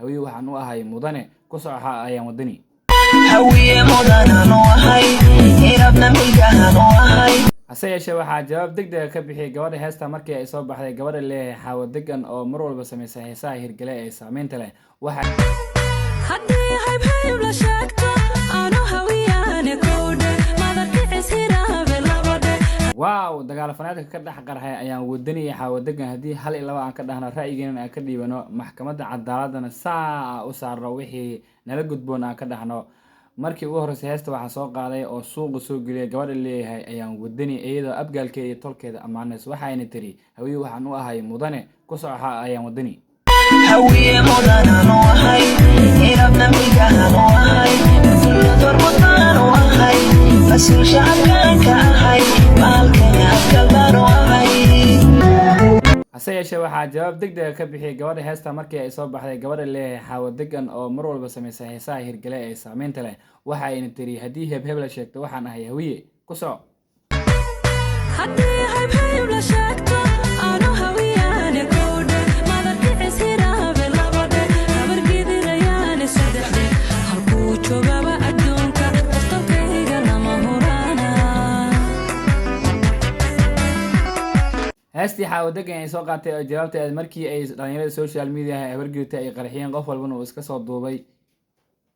hooyo waxaan u ahay mudane ku socoxa ayaan wadani hawiye mudana no ahay irabna milgaha no ahay hase yeeshee waxaa jawaab degdeg ka bixiyay gabadha heesta markii ay soo baxday gabadha leeyahay xaawo degan oo mar walba sameysay heesaha hirgale ee saameynta leh waxa haddii hayb la sheegto aanu hawiyane koodhe madakicis hiraabe labadhe waaw dagaal fanaadka ka dhex qarxay ayaan wadani xaawo degan haddii hal iyo laba aan ka dhahno ra'yigeena aan ka dhiibano maxkamadda cadaaladana saa u saarno wixii nala gudboon aan ka dhahno markii ugu horeysay heesta waxaa soo qaaday oo suuqa soo geliyay gabadha leeyahay ayaan wadani iyadoo abgaalkeeda iyo tolkeeda ammaanays waxayna tiri hooyo waxaan u ahay mudane ku socoxa ayaan wadani hawiye mudana no ahay irabna milgaha no ahay fulador mudana no ahay fasul shacabkan ka ahay maalkaya afkalba no ahay hase yeeshee waxaa jawaab degdeg ka bixiyay gabadha heesta markii ay soo baxday gabadha leeyahay xaawo degan oo mar walba sameysay heesaha hirgale ee saameynta leh waxayna tiri haddii hebheb la sheegto waxaan ahay hawiye ku soco haddii hayb la sheegto aanu hawiyane koodhe madakicis hiraabe labadhe habargidirayane saddexde halkuu joogaba adduunka hortolkayga lama huraana heestii xaawo degan ay soo qaatay oo jawaabteed markii ay dhalinyarada social media habargirtay ay qarxiyeen qof walbana uu iska soo duubay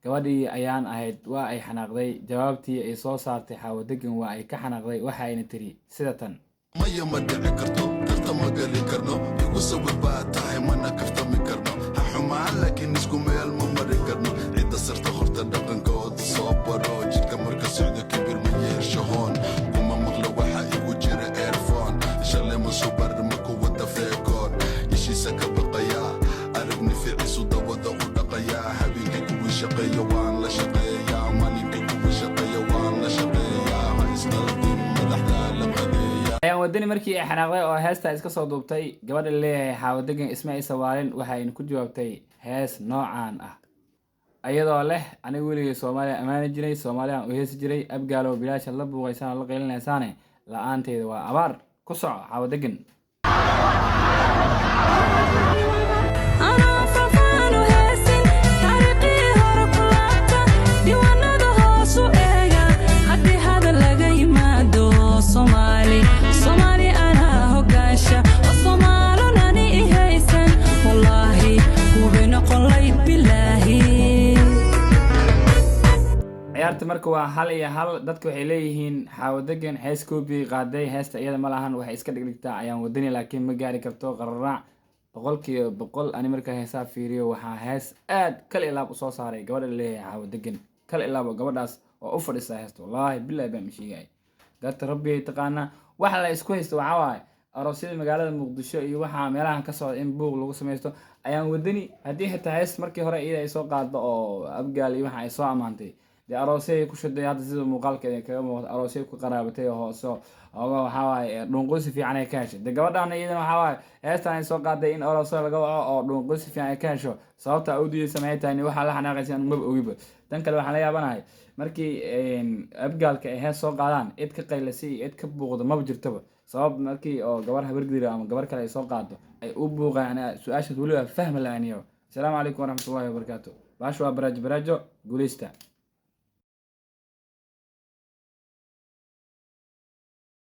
gabadhii ayaan ahayd waa ay xanaaqday jawaabtii ay soo saartay xaawo degan waa ay ka xanaaqday waxayna tiri sida tan maya ma dhici karto karta ma geli karno igu sawir baa tahay mana kaftami karno ha xumaan laakiin isku meel ma mari karno cidda sarta horta dhaqankooda soo baro jidka marka socdo kibir ma yeeshahoon kuma maqlo waxa igu jira airphone shalay ma subar ma ku wada feekoon ishiisa ka baqaya aragni ficiisu dawada u dhaqaya habeenkii kuwii shaqeeya waan la shaqeeyaa maalinkii kuwii shaqeeya waan la shaqeeyaa ha isqaldin madaxda la qadeeya ayaan wadani markii ay xanaaqday oo heesta iska soo duubtay gabadha leeyahay xaawo degan isma ay sawaalin waxayna ku jawaabtay hees noocaan ah ayadoo leh aniga weligay soomaaliya ammaani jiray soomaaliyaan u heesi jiray abgaalow bilaasha la buuqaysaan la qaylinaysaane la-aanteeda waa abaar ku soco xaawo degan anaa fafaanu heesin taariikhii hore ku laabta diiwaanada hoosu eega haddii hadal laga yimaado soomaali anaa hoggaasha oo soomaalunani i haysan wallaahi hubi noqon layd bilaahi ciyaarta marka waa hal iyo hal dadka waxay leeyihiin xaawo degan hees koobi qaaday heesta iyada ma lahan waxay iska dhigdhigtaa ayaan wadani laakiin ma gaari karto qararaac boqolkiiba boqol ani markaa heesaa fiiriyo waxaa hees aad kal ilaab usoo saaray gabadha leeyahay xaawo degan kal ilaabo gabadhaas oo u fadhisaa heesta wallaahi bilahi baa mashiigay dadka rabbi ay taqaanaa waxa la isku haysto waxaa waaye aroosyada magaalada muqdisho iyo waxaa meelahan ka socda in buuq lagu samaysto ayaan wadani haddii xitaa hees markii hore iyada ay soo qaaddo oo abgaal iyo waxa ay soo ammaantay dee aroosay ku shaday hadda sida muuqaalkeeda kaga muuqato aroosay ku qaraabatay oo hoose oga waxaa waaye dhuunqoysi fiican ay ka heshay dee gabadhaana iyadana waxaa waaye heestan ay soo qaaday in arooso laga waco oo dhuunqoysi fiican ay ka hesho sababta u diidaysa maxay tahay waxaa la xanaaqaysa aan maba ogiba tan kale waxaan la yaabanahay markii abgaalka ay hees soo qaadaan cid ka qaylasi iyo cid ka buuqdo maba jirtaba sabab markii oo gabar habargidira ama gabar kale ay soo qaado ay u buuqaan su-aashaas weliba fahma la-aaniyo asalaamu calaykum waraxmatullahi wabarakaatu baasha waa baraajo guuleysta